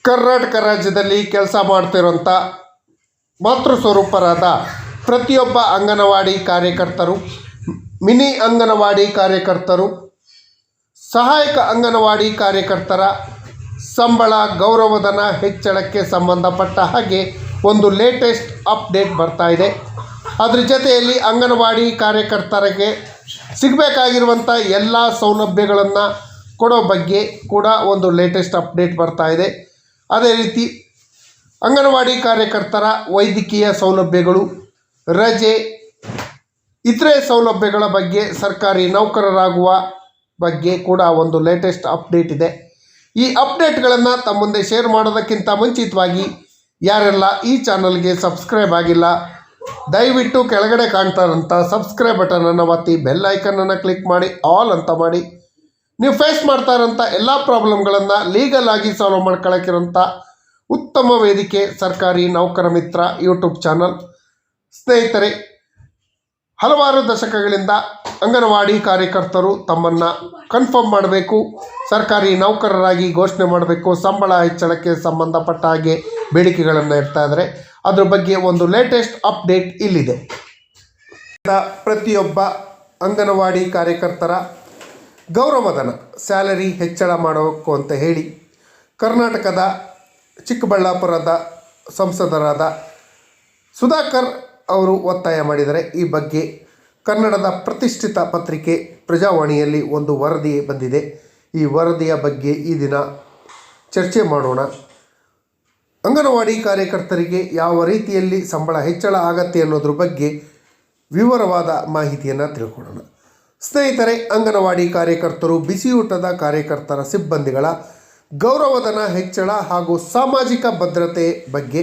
ಕರ್ನಾಟಕ ರಾಜ್ಯದಲ್ಲಿ ಕೆಲಸ ಮಾಡ್ತಿರುವಂಥ ಮಾತೃ ಸ್ವರೂಪರಾದ ಪ್ರತಿಯೊಬ್ಬ ಅಂಗನವಾಡಿ ಕಾರ್ಯಕರ್ತರು, ಮಿನಿ ಅಂಗನವಾಡಿ ಕಾರ್ಯಕರ್ತರು, ಸಹಾಯಕ ಅಂಗನವಾಡಿ ಕಾರ್ಯಕರ್ತರ ಸಂಬಳ ಗೌರವಧನ ಹೆಚ್ಚಳಕ್ಕೆ ಸಂಬಂಧಪಟ್ಟ ಹಾಗೆ ಒಂದು ಲೇಟೆಸ್ಟ್ ಅಪ್ಡೇಟ್ ಬರ್ತಾ ಇದೆ. ಅದ್ರ ಜೊತೆಯಲ್ಲಿ ಅಂಗನವಾಡಿ ಕಾರ್ಯಕರ್ತರಿಗೆ ಸಿಗಬೇಕಾಗಿರುವಂಥ ಎಲ್ಲ ಸೌಲಭ್ಯಗಳನ್ನು ಕೊಡೋ ಬಗ್ಗೆ ಕೂಡ ಒಂದು ಲೇಟೆಸ್ಟ್ ಅಪ್ಡೇಟ್ ಬರ್ತಾ ಇದೆ. ಅದೇ ರೀತಿ ಅಂಗನವಾಡಿ ಕಾರ್ಯಕರ್ತರ ವೈದ್ಯಕೀಯ ಸೌಲಭ್ಯಗಳು, ರಜೆ, ಇತರೆ ಸೌಲಭ್ಯಗಳ ಬಗ್ಗೆ, ಸರ್ಕಾರಿ ನೌಕರರಾಗುವ ಬಗ್ಗೆ ಕೂಡ ಒಂದು ಲೇಟೆಸ್ಟ್ ಅಪ್ಡೇಟ್ ಇದೆ. ಈ ಅಪ್ಡೇಟ್ಗಳನ್ನು ತಮ್ಮ ಮುಂದೆ ಶೇರ್ ಮಾಡೋದಕ್ಕಿಂತ ಮುಂಚಿತವಾಗಿ ಯಾರೆಲ್ಲ ಈ ಚಾನಲ್ಗೆ ಸಬ್ಸ್ಕ್ರೈಬ್ ಆಗಿಲ್ಲ, ದಯವಿಟ್ಟು ಕೆಳಗಡೆ ಕಾಣ್ತಾ ಇರೋಂಥ ಸಬ್ಸ್ಕ್ರೈಬ್ ಬಟನನ್ನು ಒತ್ತಿ ಬೆಲ್ ಐಕನನ್ನು ಕ್ಲಿಕ್ ಮಾಡಿ ಆಲ್ ಅಂತ ಮಾಡಿ. ನೀವು ಫೇಸ್ ಮಾಡ್ತಾ ಇರೋಂಥ ಎಲ್ಲ ಪ್ರಾಬ್ಲಮ್ಗಳನ್ನು ಲೀಗಲ್ ಆಗಿ ಸಾಲ್ವ್ ಮಾಡ್ಕೊಳ್ಳೋಕ್ಕಿರೋಂಥ ಉತ್ತಮ ವೇದಿಕೆ ಸರ್ಕಾರಿ ನೌಕರ ಮಿತ್ರ ಯೂಟ್ಯೂಬ್ ಚಾನಲ್. ಸ್ನೇಹಿತರೆ, ಹಲವಾರು ದಶಕಗಳಿಂದ ಅಂಗನವಾಡಿ ಕಾರ್ಯಕರ್ತರು ತಮ್ಮನ್ನು ಕನ್ಫರ್ಮ್ ಮಾಡಬೇಕು, ಸರ್ಕಾರಿ ನೌಕರರಾಗಿ ಘೋಷಣೆ ಮಾಡಬೇಕು, ಸಂಬಳ ಹೆಚ್ಚಳಕ್ಕೆ ಸಂಬಂಧಪಟ್ಟ ಹಾಗೆ ಬೇಡಿಕೆಗಳನ್ನು ಇಡ್ತಾ ಇದ್ದಾರೆ. ಅದ್ರ ಬಗ್ಗೆ ಒಂದು ಲೇಟೆಸ್ಟ್ ಅಪ್ಡೇಟ್ ಇಲ್ಲಿದೆ. ಪ್ರತಿಯೊಬ್ಬ ಅಂಗನವಾಡಿ ಕಾರ್ಯಕರ್ತರ ಗೌರವಧನ ಸ್ಯಾಲರಿ ಹೆಚ್ಚಳ ಮಾಡಬೇಕು ಅಂತ ಹೇಳಿ ಕರ್ನಾಟಕದ ಚಿಕ್ಕಬಳ್ಳಾಪುರದ ಸಂಸದರಾದ ಸುಧಾಕರ್ ಅವರು ಒತ್ತಾಯ ಮಾಡಿದ್ದಾರೆ. ಈ ಬಗ್ಗೆ ಕನ್ನಡದ ಪ್ರತಿಷ್ಠಿತ ಪತ್ರಿಕೆ ಪ್ರಜಾವಾಣಿಯಲ್ಲಿ ಒಂದು ವರದಿ ಬಂದಿದೆ. ಈ ವರದಿಯ ಬಗ್ಗೆ ಈ ದಿನ ಚರ್ಚೆ ಮಾಡೋಣ. ಅಂಗನವಾಡಿ ಕಾರ್ಯಕರ್ತರಿಗೆ ಯಾವ ರೀತಿಯಲ್ಲಿ ಸಂಬಳ ಹೆಚ್ಚಳ ಆಗತ್ತೆ ಅನ್ನೋದ್ರ ಬಗ್ಗೆ ವಿವರವಾದ ಮಾಹಿತಿಯನ್ನು ತಿಳ್ಕೊಳ್ಳೋಣ. ಸ್ನೇಹಿತರೆ, ಅಂಗನವಾಡಿ ಕಾರ್ಯಕರ್ತರು, ಬಿಸಿಯೂಟದ ಕಾರ್ಯಕರ್ತರ ಸಿಬ್ಬಂದಿಗಳ ಗೌರವಧನ ಹೆಚ್ಚಳ ಹಾಗೂ ಸಾಮಾಜಿಕ ಭದ್ರತೆ ಬಗ್ಗೆ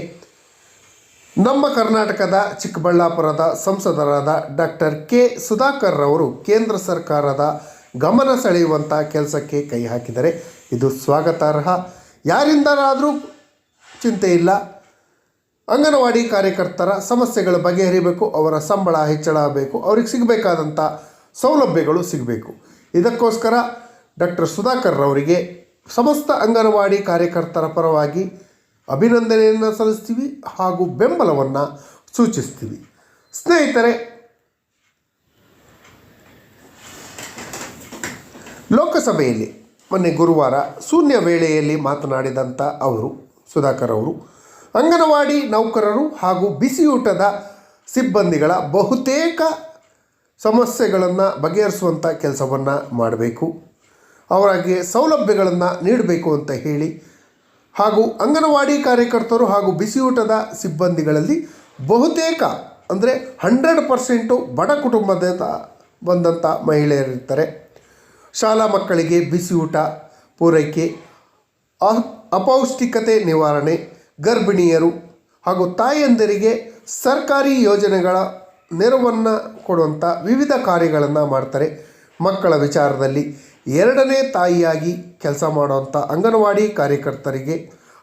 ನಮ್ಮ ಕರ್ನಾಟಕದ ಚಿಕ್ಕಬಳ್ಳಾಪುರದ ಸಂಸದರಾದ ಡಾಕ್ಟರ್ ಕೆ ಸುಧಾಕರ್ ಅವರು ಕೇಂದ್ರ ಸರ್ಕಾರದ ಗಮನ ಸೆಳೆಯುವಂಥ ಕೆಲಸಕ್ಕೆ ಕೈ ಹಾಕಿದರೆ ಇದು ಸ್ವಾಗತಾರ್ಹ. ಯಾರಿಂದಲಾದರೂ ಚಿಂತೆ ಇಲ್ಲ, ಅಂಗನವಾಡಿ ಕಾರ್ಯಕರ್ತರ ಸಮಸ್ಯೆಗಳ ಬಗೆಹರಿಬೇಕು, ಅವರ ಸಂಬಳ ಹೆಚ್ಚಳ ಆಗಬೇಕು, ಅವ್ರಿಗೆ ಸಿಗಬೇಕಾದಂಥ ಸೌಲಭ್ಯಗಳು ಸಿಗಬೇಕು. ಇದಕ್ಕೋಸ್ಕರ ಡಾಕ್ಟರ್ ಸುಧಾಕರ್ ಅವರಿಗೆ ಸಮಸ್ತ ಅಂಗನವಾಡಿ ಕಾರ್ಯಕರ್ತರ ಪರವಾಗಿ ಅಭಿನಂದನೆಯನ್ನು ಸಲ್ಲಿಸ್ತೀವಿ ಹಾಗೂ ಬೆಂಬಲವನ್ನು ಸೂಚಿಸ್ತೀವಿ. ಸ್ನೇಹಿತರೆ, ಲೋಕಸಭೆಯಲ್ಲಿ ಮೊನ್ನೆ ಗುರುವಾರ ಶೂನ್ಯ ವೇಳೆಯಲ್ಲಿ ಮಾತನಾಡಿದಂಥ ಸುಧಾಕರ್ ಅವರು ಅಂಗನವಾಡಿ ನೌಕರರು ಹಾಗೂ ಬಿಸಿಯೂಟದ ಸಿಬ್ಬಂದಿಗಳ ಬಹುತೇಕ ಸಮಸ್ಯೆಗಳನ್ನು ಬಗೆಹರಿಸುವಂಥ ಕೆಲಸವನ್ನು ಮಾಡಬೇಕು, ಅವರಿಗೆ ಸೌಲಭ್ಯಗಳನ್ನು ನೀಡಬೇಕು ಅಂತ ಹೇಳಿ, ಹಾಗೂ ಅಂಗನವಾಡಿ ಕಾರ್ಯಕರ್ತರು ಹಾಗೂ ಬಿಸಿಯೂಟದ ಸಿಬ್ಬಂದಿಗಳಲ್ಲಿ ಬಹುತೇಕ ಅಂದರೆ 100% ಬಡ ಕುಟುಂಬದಿಂದ ಬಂದಂಥ ಮಹಿಳೆಯರಿರ್ತಾರೆ. ಶಾಲಾ ಮಕ್ಕಳಿಗೆ ಬಿಸಿಯೂಟ ಪೂರೈಕೆ, ಅಪೌಷ್ಟಿಕತೆ ನಿವಾರಣೆ, ಗರ್ಭಿಣಿಯರು ಹಾಗೂ ತಾಯಂದಿರಿಗೆ ಸರ್ಕಾರಿ ಯೋಜನೆಗಳ ನೆರವನ್ನು ಕೊಡುವಂಥ ವಿವಿಧ ಕಾರ್ಯಗಳನ್ನು ಮಾಡ್ತಾರೆ. ಮಕ್ಕಳ ವಿಚಾರದಲ್ಲಿ ಎರಡನೇ ತಾಯಿಯಾಗಿ ಕೆಲಸ ಮಾಡುವಂಥ ಅಂಗನವಾಡಿ ಕಾರ್ಯಕರ್ತರಿಗೆ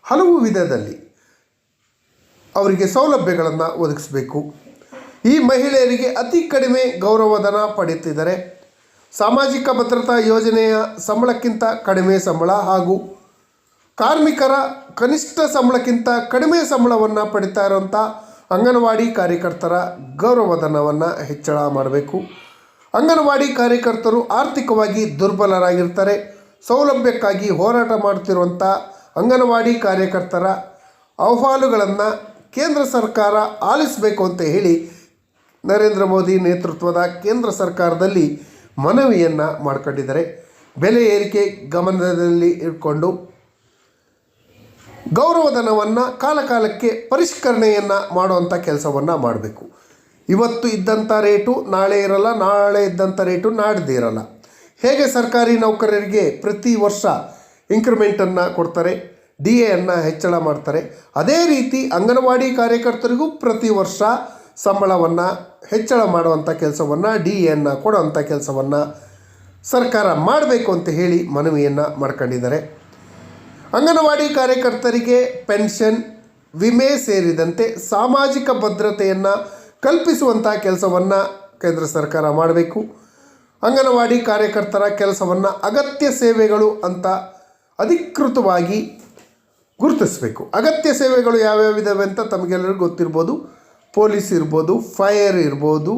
ಹಲವು ವಿಧದಲ್ಲಿ ಅವರಿಗೆ ಸೌಲಭ್ಯಗಳನ್ನು ಒದಗಿಸಬೇಕು. ಈ ಮಹಿಳೆಯರಿಗೆ ಅತಿ ಕಡಿಮೆ ಗೌರವಧನ ಪಡೆಯುತ್ತಿದ್ದಾರೆ. ಸಾಮಾಜಿಕ ಭದ್ರತಾ ಯೋಜನೆಯ ಸಂಬಳಕ್ಕಿಂತ ಕಡಿಮೆ ಸಂಬಳ ಹಾಗೂ ಕಾರ್ಮಿಕರ ಕನಿಷ್ಠ ಸಂಬಳಕ್ಕಿಂತ ಕಡಿಮೆ ಸಂಬಳವನ್ನು ಪಡಿತಾ ಇರುವಂಥ ಅಂಗನವಾಡಿ ಕಾರ್ಯಕರ್ತರ ಗೌರವಧನವನ್ನು ಹೆಚ್ಚಳ ಮಾಡಬೇಕು. ಅಂಗನವಾಡಿ ಕಾರ್ಯಕರ್ತರು ಆರ್ಥಿಕವಾಗಿ ದುರ್ಬಲರಾಗಿರ್ತಾರೆ. ಸೌಲಭ್ಯಕ್ಕಾಗಿ ಹೋರಾಟ ಮಾಡುತ್ತಿರುವಂಥ ಅಂಗನವಾಡಿ ಕಾರ್ಯಕರ್ತರ ಅಹವಾಲುಗಳನ್ನು ಕೇಂದ್ರ ಸರ್ಕಾರ ಆಲಿಸಬೇಕು ಅಂತ ಹೇಳಿ ನರೇಂದ್ರ ಮೋದಿ ನೇತೃತ್ವದ ಕೇಂದ್ರ ಸರ್ಕಾರದಲ್ಲಿ ಮನವಿಯನ್ನು ಮಾಡಿಕೊಂಡಿದ್ದಾರೆ. ಬೆಲೆ ಏರಿಕೆ ಗಮನದಲ್ಲಿ ಇಟ್ಕೊಂಡು ಗೌರವಧನವನ್ನು ಕಾಲಕಾಲಕ್ಕೆ ಪರಿಷ್ಕರಣೆಯನ್ನು ಮಾಡುವಂಥ ಕೆಲಸವನ್ನು ಮಾಡಬೇಕು. ಇವತ್ತು ಇದ್ದಂಥ ರೇಟು ನಾಳೆ ಇರಲ್ಲ, ನಾಳೆ ಇದ್ದಂಥ ರೇಟು ನಾಡ್ದು ಇರಲ್ಲ. ಹೇಗೆ ಸರ್ಕಾರಿ ನೌಕರರಿಗೆ ಪ್ರತಿ ವರ್ಷ ಇಂಕ್ರಿಮೆಂಟನ್ನು ಕೊಡ್ತಾರೆ, DAಯನ್ನು ಹೆಚ್ಚಳ ಮಾಡ್ತಾರೆ, ಅದೇ ರೀತಿ ಅಂಗನವಾಡಿ ಕಾರ್ಯಕರ್ತರಿಗೂ ಪ್ರತಿ ವರ್ಷ ಸಂಬಳವನ್ನು ಹೆಚ್ಚಳ ಮಾಡುವಂಥ ಕೆಲಸವನ್ನು, DAಯನ್ನು ಕೊಡುವಂಥ ಕೆಲಸವನ್ನು ಸರ್ಕಾರ ಮಾಡಬೇಕು ಅಂತ ಹೇಳಿ ಮನವಿಯನ್ನು ಮಾಡ್ಕೊಂಡಿದ್ದಾರೆ. ಅಂಗನವಾಡಿ ಕಾರ್ಯಕರ್ತರಿಗೆ ಪೆನ್ಷನ್, ವಿಮೆ ಸೇರಿದಂತೆ ಸಾಮಾಜಿಕ ಭದ್ರತೆಯನ್ನು ಕಲ್ಪಿಸುವಂಥ ಕೆಲಸವನ್ನು ಕೇಂದ್ರ ಸರ್ಕಾರ ಮಾಡಬೇಕು. ಅಂಗನವಾಡಿ ಕಾರ್ಯಕರ್ತರ ಕೆಲಸವನ್ನು ಅಗತ್ಯ ಸೇವೆಗಳು ಅಂತ ಅಧಿಕೃತವಾಗಿ ಗುರುತಿಸಬೇಕು. ಅಗತ್ಯ ಸೇವೆಗಳು ಯಾವ್ಯಾವ ಇದ್ದಾವೆ ಅಂತ ತಮಗೆಲ್ಲರಿಗೂ ಗೊತ್ತಿರ್ಬೋದು. ಪೊಲೀಸ್ ಇರ್ಬೋದು, ಫೈರ್ ಇರ್ಬೋದು,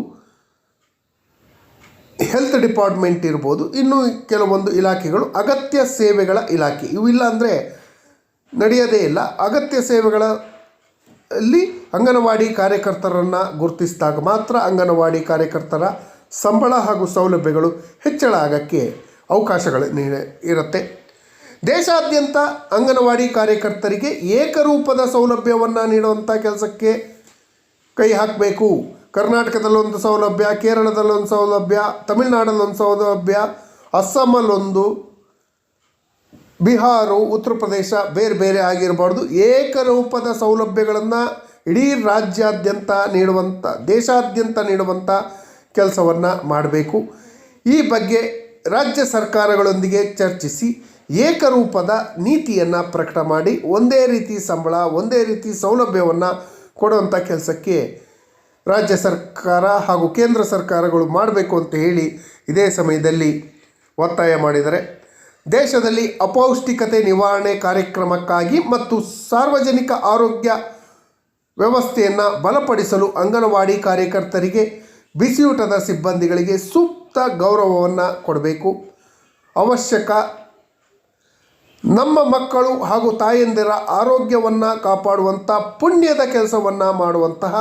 ಹೆಲ್ತ್ ಡಿಪಾರ್ಟ್ಮೆಂಟ್ ಇರ್ಬೋದು, ಇನ್ನೂ ಕೆಲವೊಂದು ಇಲಾಖೆಗಳು ಅಗತ್ಯ ಸೇವೆಗಳ ಇಲಾಖೆ. ಇವಿಲ್ಲ ಅಂದರೆ ನಡೆಯೋದೇ ಇಲ್ಲ. ಅಗತ್ಯ ಸೇವೆಗಳಲ್ಲಿ ಅಂಗನವಾಡಿ ಕಾರ್ಯಕರ್ತರನ್ನು ಗುರುತಿಸಿದಾಗ ಮಾತ್ರ ಅಂಗನವಾಡಿ ಕಾರ್ಯಕರ್ತರ ಸಂಬಳ ಹಾಗೂ ಸೌಲಭ್ಯಗಳು ಹೆಚ್ಚಳ ಆಗೋಕ್ಕೆ ಅವಕಾಶಗಳು ಇರುತ್ತೆ. ದೇಶಾದ್ಯಂತ ಅಂಗನವಾಡಿ ಕಾರ್ಯಕರ್ತರಿಗೆ ಏಕರೂಪದ ಸೌಲಭ್ಯವನ್ನು ನೀಡುವಂಥ ಕೆಲಸಕ್ಕೆ ಕೈ ಹಾಕಬೇಕು. ಕರ್ನಾಟಕದಲ್ಲೊಂದು ಸೌಲಭ್ಯ, ಕೇರಳದಲ್ಲೊಂದು ಸೌಲಭ್ಯ, ತಮಿಳುನಾಡಲ್ಲೊಂದು ಸೌಲಭ್ಯ, ಅಸ್ಸಾಮಲ್ಲೊಂದು, ಬಿಹಾರ, ಉತ್ತರ ಪ್ರದೇಶ ಬೇರೆ ಬೇರೆ ಆಗಿರಬಾರ್ದು. ಏಕರೂಪದ ಸೌಲಭ್ಯಗಳನ್ನು ಇಡೀ ರಾಜ್ಯಾದ್ಯಂತ ನೀಡುವಂಥ, ದೇಶಾದ್ಯಂತ ನೀಡುವಂಥ ಕೆಲಸವನ್ನು ಮಾಡಬೇಕು. ಈ ಬಗ್ಗೆ ರಾಜ್ಯ ಸರ್ಕಾರಗಳೊಂದಿಗೆ ಚರ್ಚಿಸಿ ಏಕರೂಪದ ನೀತಿಯನ್ನು ಪ್ರಕಟ ಮಾಡಿ ಒಂದೇ ರೀತಿ ಸಂಬಳ, ಒಂದೇ ರೀತಿ ಸೌಲಭ್ಯವನ್ನು ಕೊಡುವಂಥ ಕೆಲಸಕ್ಕೆ ರಾಜ್ಯ ಸರ್ಕಾರ ಹಾಗೂ ಕೇಂದ್ರ ಸರ್ಕಾರಗಳು ಮಾಡಬೇಕು ಅಂತ ಹೇಳಿ ಇದೇ ಸಮಯದಲ್ಲಿ ಒತ್ತಾಯ ಮಾಡಿದ್ದಾರೆ. ದೇಶದಲ್ಲಿ ಅಪೌಷ್ಟಿಕತೆ ನಿವಾರಣೆ ಕಾರ್ಯಕ್ರಮಕ್ಕಾಗಿ ಮತ್ತು ಸಾರ್ವಜನಿಕ ಆರೋಗ್ಯ ವ್ಯವಸ್ಥೆಯನ್ನು ಬಲಪಡಿಸಲು ಅಂಗನವಾಡಿ ಕಾರ್ಯಕರ್ತರಿಗೆ, ಬಿಸಿಯೂಟದ ಸಿಬ್ಬಂದಿಗಳಿಗೆ ಸೂಕ್ತ ಗೌರವವನ್ನು ಕೊಡಬೇಕು. ಅವಶ್ಯಕ. ನಮ್ಮ ಮಕ್ಕಳು ಹಾಗೂ ತಾಯಂದಿರ ಆರೋಗ್ಯವನ್ನು ಕಾಪಾಡುವಂಥ ಪುಣ್ಯದ ಕೆಲಸವನ್ನು ಮಾಡುವಂತಹ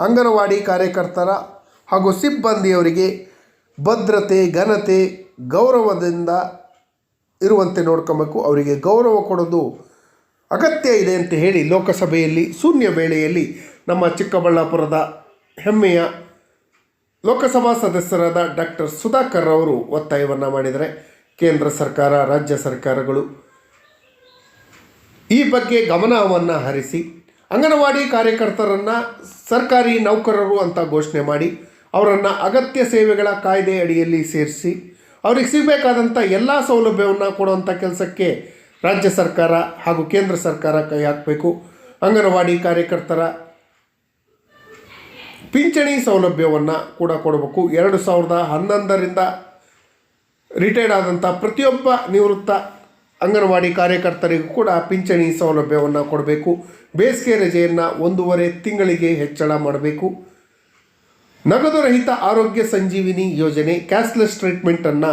ಅಂಗನವಾಡಿ ಕಾರ್ಯಕರ್ತರ ಹಾಗೂ ಸಿಬ್ಬಂದಿಯವರಿಗೆ ಭದ್ರತೆ, ಘನತೆ, ಗೌರವದಿಂದ ಇರುವಂತೆ ನೋಡ್ಕೊಬೇಕು. ಅವರಿಗೆ ಗೌರವ ಕೊಡೋದು ಅಗತ್ಯ ಇದೆ ಅಂತ ಹೇಳಿ ಲೋಕಸಭೆಯಲ್ಲಿ ಶೂನ್ಯ ವೇಳೆಯಲ್ಲಿ ನಮ್ಮ ಚಿಕ್ಕಬಳ್ಳಾಪುರದ ಹೆಮ್ಮೆಯ ಲೋಕಸಭಾ ಸದಸ್ಯರಾದ ಡಾಕ್ಟರ್ ಸುಧಾಕರ್ ಅವರು ಒತ್ತಾಯವನ್ನು ಮಾಡಿದರೆ ಕೇಂದ್ರ ಸರ್ಕಾರ, ರಾಜ್ಯ ಸರ್ಕಾರಗಳು ಈ ಬಗ್ಗೆ ಗಮನವನ್ನು ಹರಿಸಿ ಅಂಗನವಾಡಿ ಕಾರ್ಯಕರ್ತರನ್ನು ಸರ್ಕಾರಿ ನೌಕರರು ಅಂತ ಘೋಷಣೆ ಮಾಡಿ ಅವರನ್ನು ಅಗತ್ಯ ಸೇವೆಗಳ ಕಾಯ್ದೆ ಅಡಿಯಲ್ಲಿ ಸೇರಿಸಿ ಅವ್ರಿಗೆ ಸಿಗಬೇಕಾದಂಥ ಎಲ್ಲ ಸೌಲಭ್ಯವನ್ನು ಕೊಡುವಂಥ ಕೆಲಸಕ್ಕೆ ರಾಜ್ಯ ಸರ್ಕಾರ ಹಾಗೂ ಕೇಂದ್ರ ಸರ್ಕಾರ ಕೈ ಹಾಕಬೇಕು. ಅಂಗನವಾಡಿ ಕಾರ್ಯಕರ್ತರ ಪಿಂಚಣಿ ಸೌಲಭ್ಯವನ್ನು ಕೂಡ ಕೊಡಬೇಕು. 2011ರಿಂದ ರಿಟೈರ್ಡ್ ಆದಂಥ ಪ್ರತಿಯೊಬ್ಬ ನಿವೃತ್ತ ಅಂಗನವಾಡಿ ಕಾರ್ಯಕರ್ತರಿಗೂ ಕೂಡ ಪಿಂಚಣಿ ಸೌಲಭ್ಯವನ್ನು ಕೊಡಬೇಕು. ಬೇಸಿಗೆ ರಜೆಯನ್ನು 1.5 ತಿಂಗಳಿಗೆ ಹೆಚ್ಚಳ ಮಾಡಬೇಕು. ನಗದು ರಹಿತ ಆರೋಗ್ಯ ಸಂಜೀವಿನಿ ಯೋಜನೆ, ಕ್ಯಾಶ್ಲೆಸ್ ಟ್ರೀಟ್ಮೆಂಟನ್ನು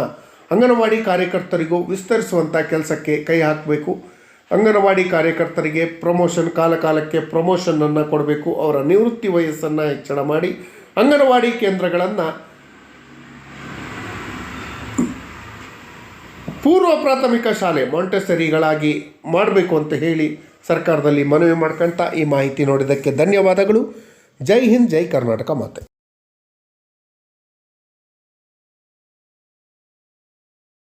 ಅಂಗನವಾಡಿ ಕಾರ್ಯಕರ್ತರಿಗೂ ವಿಸ್ತರಿಸುವಂಥ ಕೆಲಸಕ್ಕೆ ಕೈ ಹಾಕಬೇಕು. ಅಂಗನವಾಡಿ ಕಾರ್ಯಕರ್ತರಿಗೆ ಪ್ರಮೋಷನ್, ಕಾಲಕಾಲಕ್ಕೆ ಪ್ರಮೋಷನನ್ನು ಕೊಡಬೇಕು. ಅವರ ನಿವೃತ್ತಿ ವಯಸ್ಸನ್ನು ಹೆಚ್ಚಳ ಮಾಡಿ ಅಂಗನವಾಡಿ ಕೇಂದ್ರಗಳನ್ನು ಪೂರ್ವ ಪ್ರಾಥಮಿಕ ಶಾಲೆ ಮಾಂಟೆಸರಿಗಳಾಗಿ ಮಾಡಬೇಕು ಅಂತ ಹೇಳಿ ಸರ್ಕಾರದಲ್ಲಿ ಮನವಿ ಮಾಡ್ಕೊಂತ ಈ ಮಾಹಿತಿ ನೋಡಿದ್ದಕ್ಕೆ ಧನ್ಯವಾದಗಳು. ಜೈ ಹಿಂದ್, ಜೈ ಕರ್ನಾಟಕ ಮಾತೆ.